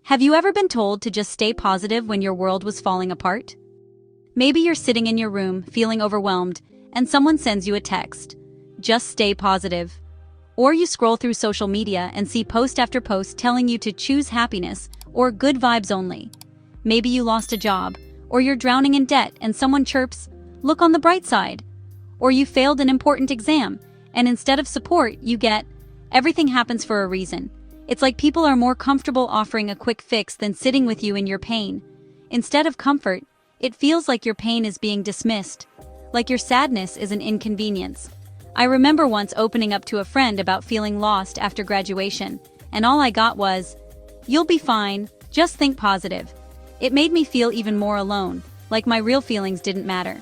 Have you ever been told to just stay positive when your world was falling apart? Maybe you're sitting in your room, feeling overwhelmed, and someone sends you a text. Just stay positive. Or you scroll through social media and see post after post telling you to choose happiness or good vibes only. Maybe you lost a job, or you're drowning in debt and someone chirps, "Look on the bright side." Or you failed an important exam, and instead of support, you get, "Everything happens for a reason." It's like people are more comfortable offering a quick fix than sitting with you in your pain. Instead of comfort, it feels like your pain is being dismissed, like your sadness is an inconvenience. I remember once opening up to a friend about feeling lost after graduation, and all I got was, "You'll be fine, just think positive." It made me feel even more alone, like my real feelings didn't matter.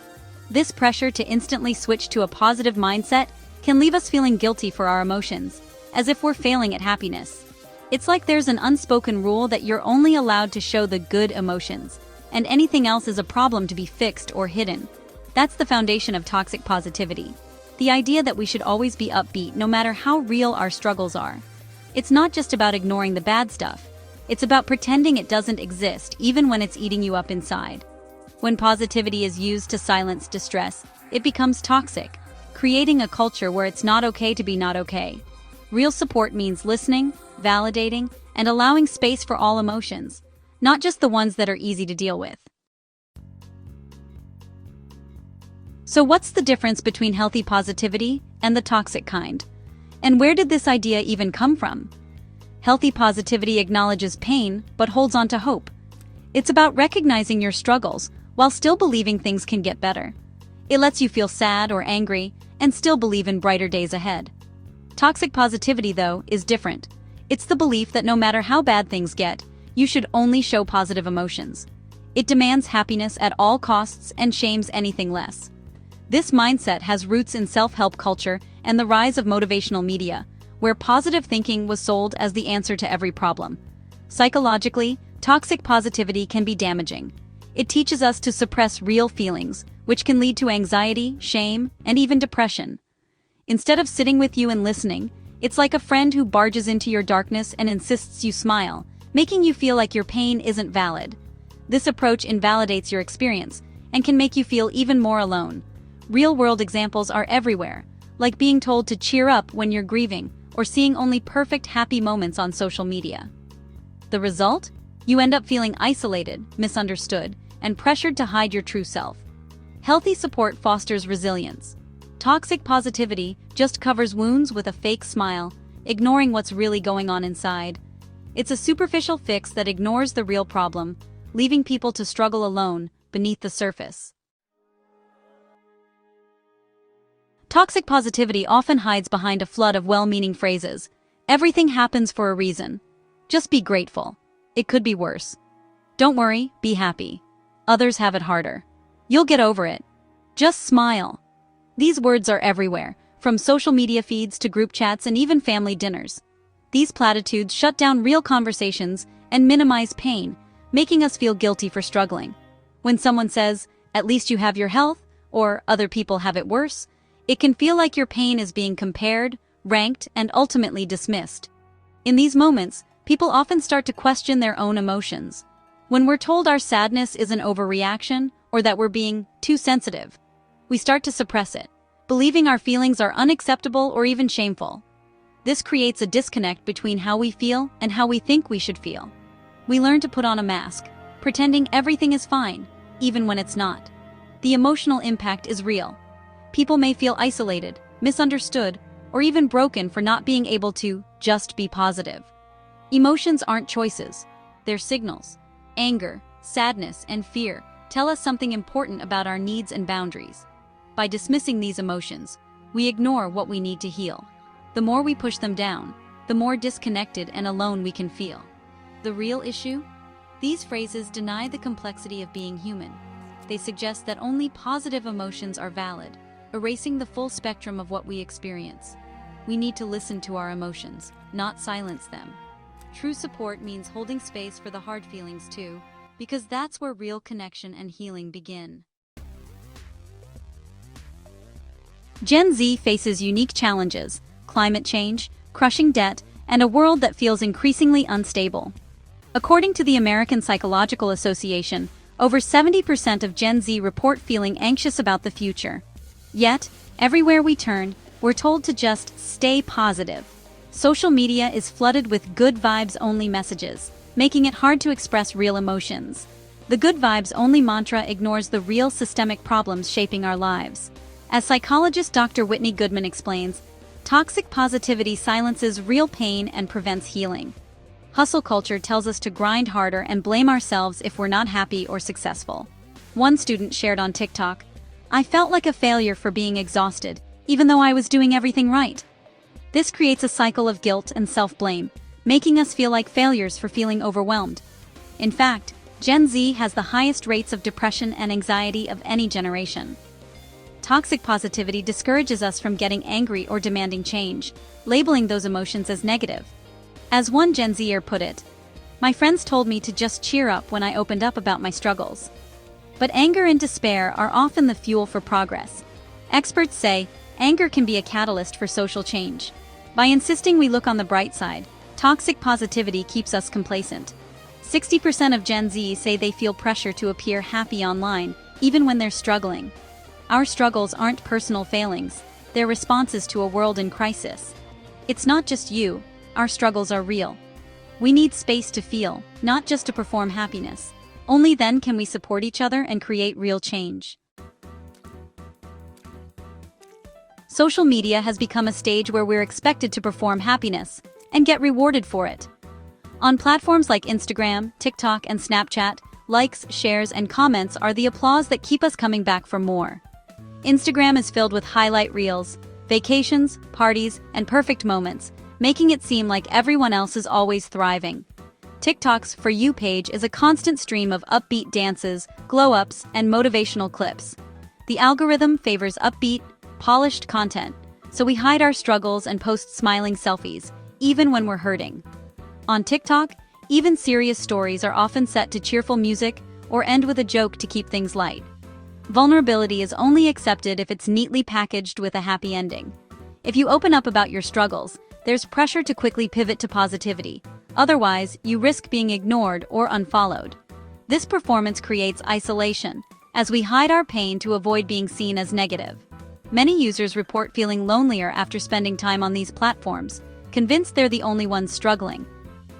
This pressure to instantly switch to a positive mindset can leave us feeling guilty for our emotions, as if we're failing at happiness. It's like there's an unspoken rule that you're only allowed to show the good emotions, and anything else is a problem to be fixed or hidden. That's the foundation of toxic positivity. The idea that we should always be upbeat no matter how real our struggles are. It's not just about ignoring the bad stuff. It's about pretending it doesn't exist even when it's eating you up inside. When positivity is used to silence distress, it becomes toxic, creating a culture where it's not okay to be not okay. Real support means listening, validating, and allowing space for all emotions, not just the ones that are easy to deal with. So what's the difference between healthy positivity and the toxic kind? And where did this idea even come from? Healthy positivity acknowledges pain but holds on to hope. It's about recognizing your struggles while still believing things can get better. It lets you feel sad or angry and still believe in brighter days ahead. Toxic positivity, though, is different. It's the belief that no matter how bad things get, you should only show positive emotions. It demands happiness at all costs and shames anything less. This mindset has roots in self-help culture and the rise of motivational media, where positive thinking was sold as the answer to every problem. Psychologically, toxic positivity can be damaging. It teaches us to suppress real feelings, which can lead to anxiety, shame, and even depression. Instead of sitting with you and listening, it's like a friend who barges into your darkness and insists you smile, making you feel like your pain isn't valid. This approach invalidates your experience and can make you feel even more alone. Real-world examples are everywhere, like being told to cheer up when you're grieving or seeing only perfect happy moments on social media. The result? You end up feeling isolated, misunderstood, and pressured to hide your true self. Healthy support fosters resilience. Toxic positivity just covers wounds with a fake smile, ignoring what's really going on inside. It's a superficial fix that ignores the real problem, leaving people to struggle alone beneath the surface. Toxic positivity often hides behind a flood of well-meaning phrases. Everything happens for a reason. Just be grateful. It could be worse. Don't worry, be happy. Others have it harder. You'll get over it. Just smile. These words are everywhere, from social media feeds to group chats and even family dinners. These platitudes shut down real conversations and minimize pain, making us feel guilty for struggling. When someone says, "At least you have your health," or "Other people have it worse," it can feel like your pain is being compared, ranked, and ultimately dismissed. In these moments, people often start to question their own emotions. When we're told our sadness is an overreaction or that we're being too sensitive, we start to suppress it, believing our feelings are unacceptable or even shameful. This creates a disconnect between how we feel and how we think we should feel. We learn to put on a mask, pretending everything is fine, even when it's not. The emotional impact is real. People may feel isolated, misunderstood, or even broken for not being able to just be positive. Emotions aren't choices, they're signals. Anger, sadness, and fear tell us something important about our needs and boundaries. By dismissing these emotions, we ignore what we need to heal. The more we push them down, the more disconnected and alone we can feel. The real issue? These phrases deny the complexity of being human. They suggest that only positive emotions are valid, erasing the full spectrum of what we experience. We need to listen to our emotions, not silence them. True support means holding space for the hard feelings too, because that's where real connection and healing begin. Gen Z faces unique challenges: climate change, crushing debt, and a world that feels increasingly unstable. According to the American Psychological Association, over 70% of Gen Z report feeling anxious about the future. Yet, everywhere we turn, we're told to just stay positive. Social media is flooded with good vibes only messages, making it hard to express real emotions. The good vibes only mantra ignores the real systemic problems shaping our lives. As psychologist Dr. Whitney Goodman explains, toxic positivity silences real pain and prevents healing. Hustle culture tells us to grind harder and blame ourselves if we're not happy or successful. One student shared on TikTok, "I felt like a failure for being exhausted, even though I was doing everything right." This creates a cycle of guilt and self-blame, making us feel like failures for feeling overwhelmed. In fact, Gen Z has the highest rates of depression and anxiety of any generation. Toxic positivity discourages us from getting angry or demanding change, labeling those emotions as negative. As one Gen Zer put it, "My friends told me to just cheer up when I opened up about my struggles." But anger and despair are often the fuel for progress. Experts say anger can be a catalyst for social change. By insisting we look on the bright side, toxic positivity keeps us complacent. 60% of Gen Z say they feel pressure to appear happy online, even when they're struggling. Our struggles aren't personal failings, they're responses to a world in crisis. It's not just you. Our struggles are real. We need space to feel, not just to perform happiness. Only then can we support each other and create real change. Social media has become a stage where we're expected to perform happiness and get rewarded for it. On platforms like Instagram, TikTok, and Snapchat, likes, shares, and comments are the applause that keep us coming back for more. Instagram is filled with highlight reels, vacations, parties, and perfect moments, making it seem like everyone else is always thriving. TikTok's For You page is a constant stream of upbeat dances, glow-ups, and motivational clips. The algorithm favors upbeat, polished content, so we hide our struggles and post smiling selfies, even when we're hurting. On TikTok, even serious stories are often set to cheerful music or end with a joke to keep things light. Vulnerability is only accepted if it's neatly packaged with a happy ending. If you open up about your struggles, there's pressure to quickly pivot to positivity. Otherwise, you risk being ignored or unfollowed. This performance creates isolation, as we hide our pain to avoid being seen as negative. Many users report feeling lonelier after spending time on these platforms, convinced they're the only ones struggling.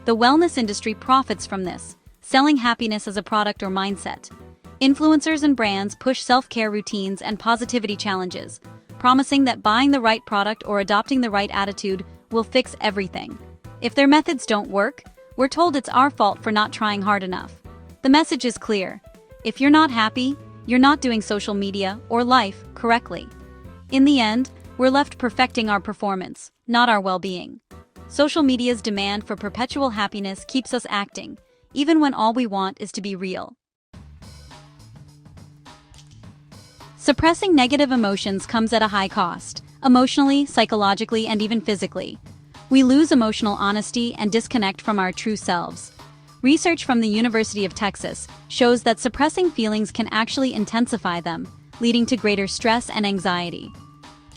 The wellness industry profits from this, selling happiness as a product or mindset. Influencers and brands push self-care routines and positivity challenges, promising that buying the right product or adopting the right attitude will fix everything. If their methods don't work, we're told it's our fault for not trying hard enough. The message is clear. If you're not happy, you're not doing social media or life correctly. In the end, we're left perfecting our performance, not our well-being. Social media's demand for perpetual happiness keeps us acting, even when all we want is to be real. Suppressing negative emotions comes at a high cost, emotionally, psychologically, and even physically. We lose emotional honesty and disconnect from our true selves. Research from the University of Texas shows that suppressing feelings can actually intensify them, leading to greater stress and anxiety.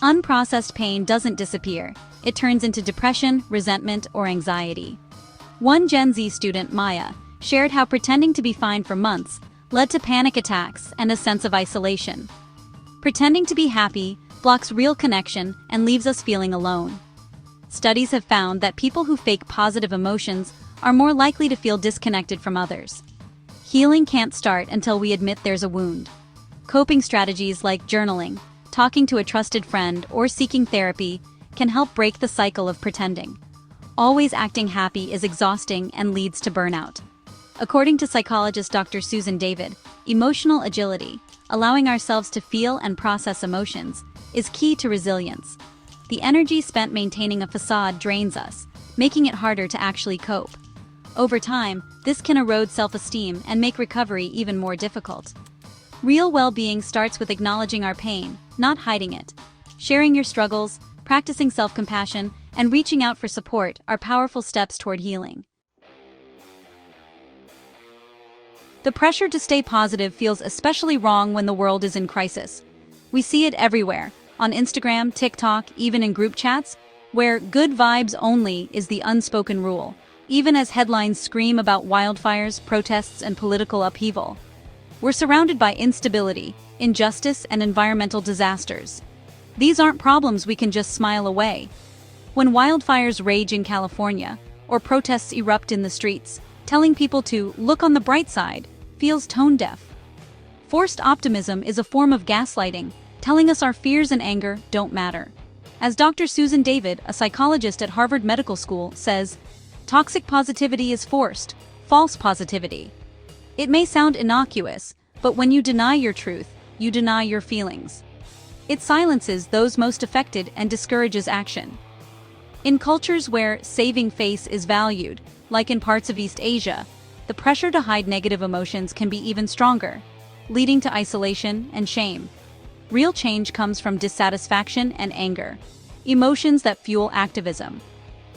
Unprocessed pain doesn't disappear. It turns into depression, resentment, or anxiety. One Gen Z student, Maya, shared how pretending to be fine for months led to panic attacks and a sense of isolation. Pretending to be happy blocks real connection and leaves us feeling alone. Studies have found that people who fake positive emotions are more likely to feel disconnected from others. Healing can't start until we admit there's a wound. Coping strategies like journaling, talking to a trusted friend, or seeking therapy can help break the cycle of pretending. Always acting happy is exhausting and leads to burnout. According to psychologist Dr. Susan David, emotional agility, allowing ourselves to feel and process emotions, is key to resilience. The energy spent maintaining a facade drains us, making it harder to actually cope. Over time, this can erode self-esteem and make recovery even more difficult. Real well-being starts with acknowledging our pain, not hiding it. Sharing your struggles, practicing self-compassion, and reaching out for support are powerful steps toward healing. The pressure to stay positive feels especially wrong when the world is in crisis. We see it everywhere, on Instagram, TikTok, even in group chats, where good vibes only is the unspoken rule. even as headlines scream about wildfires, protests, and political upheaval. We're surrounded by instability, injustice, and environmental disasters. These aren't problems we can just smile away. When wildfires rage in California, or protests erupt in the streets, telling people to look on the bright side feels tone-deaf. Forced optimism is a form of gaslighting, telling us our fears and anger don't matter. As Dr. Susan David, a psychologist at Harvard Medical School, says, toxic positivity is forced, false positivity. It may sound innocuous, but when you deny your truth, you deny your feelings. It silences those most affected and discourages action. In cultures where saving face is valued, like in parts of East Asia, the pressure to hide negative emotions can be even stronger, leading to isolation and shame. Real change comes from dissatisfaction and anger, emotions that fuel activism.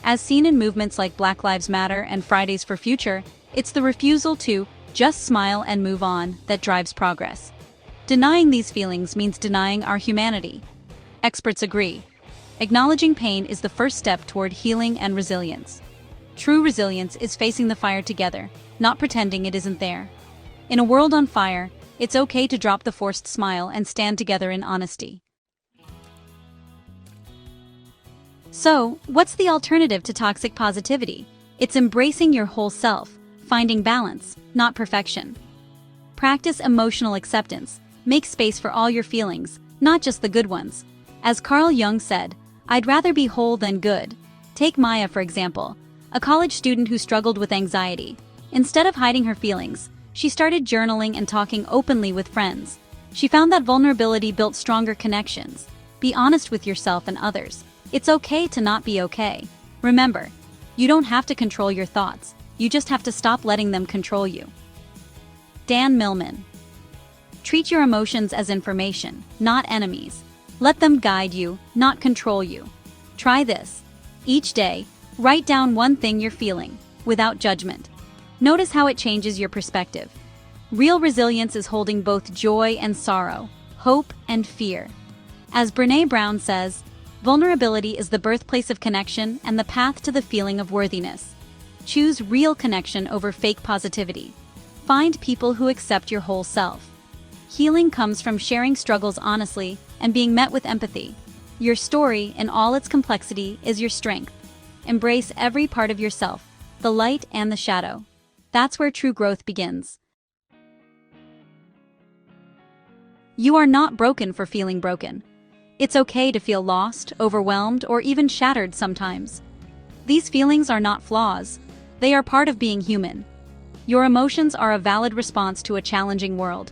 As seen in movements like Black Lives Matter and Fridays for Future, it's the refusal to just smile and move on that drives progress. Denying these feelings means denying our humanity. Experts agree. Acknowledging pain is the first step toward healing and resilience. True resilience is facing the fire together, not pretending it isn't there. In a world on fire, it's okay to drop the forced smile and stand together in honesty. So, what's the alternative to toxic positivity? It's embracing your whole self, finding balance, not perfection. Practice emotional acceptance. Make space for all your feelings, not just the good ones. As Carl Jung said, I'd rather be whole than good. Take Maya, for example, a college student who struggled with anxiety. Instead of hiding her feelings, she started journaling and talking openly with friends. She found that vulnerability built stronger connections. Be honest with yourself and others. It's okay to not be okay. Remember, you don't have to control your thoughts. You just have to stop letting them control you. Dan Millman. Treat your emotions as information, not enemies. Let them guide you, not control you. Try this. Each day, write down one thing you're feeling, without judgment. Notice how it changes your perspective. Real resilience is holding both joy and sorrow, hope and fear. As Brené Brown says, vulnerability is the birthplace of connection and the path to the feeling of worthiness. Choose real connection over fake positivity. Find people who accept your whole self. Healing comes from sharing struggles honestly and being met with empathy. Your story, in all its complexity, is your strength. Embrace every part of yourself, the light and the shadow. That's where true growth begins. You are not broken for feeling broken. It's okay to feel lost, overwhelmed, or even shattered sometimes. These feelings are not flaws. They are part of being human. Your emotions are a valid response to a challenging world.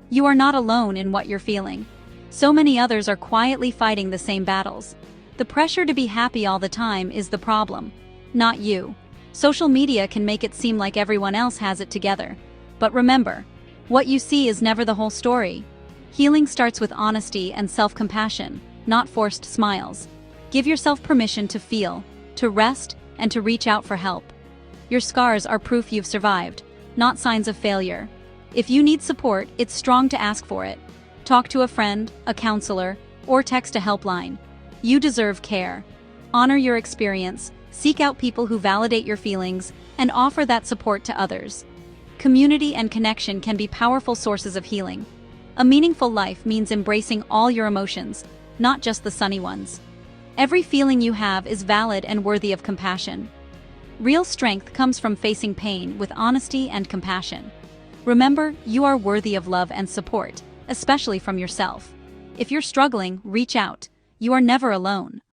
You are not alone in what you're feeling. So many others are quietly fighting the same battles. The pressure to be happy all the time is the problem, not you. Social media can make it seem like everyone else has it together. But remember, what you see is never the whole story. Healing starts with honesty and self-compassion, not forced smiles. Give yourself permission to feel, to rest, and to reach out for help. Your scars are proof you've survived, not signs of failure. If you need support, it's strong to ask for it. Talk to a friend, a counselor, or text a helpline. You deserve care. Honor your experience, seek out people who validate your feelings, and offer that support to others. Community and connection can be powerful sources of healing. A meaningful life means embracing all your emotions, not just the sunny ones. Every feeling you have is valid and worthy of compassion. Real strength comes from facing pain with honesty and compassion. Remember, you are worthy of love and support, especially from yourself. If you're struggling, reach out. You are never alone.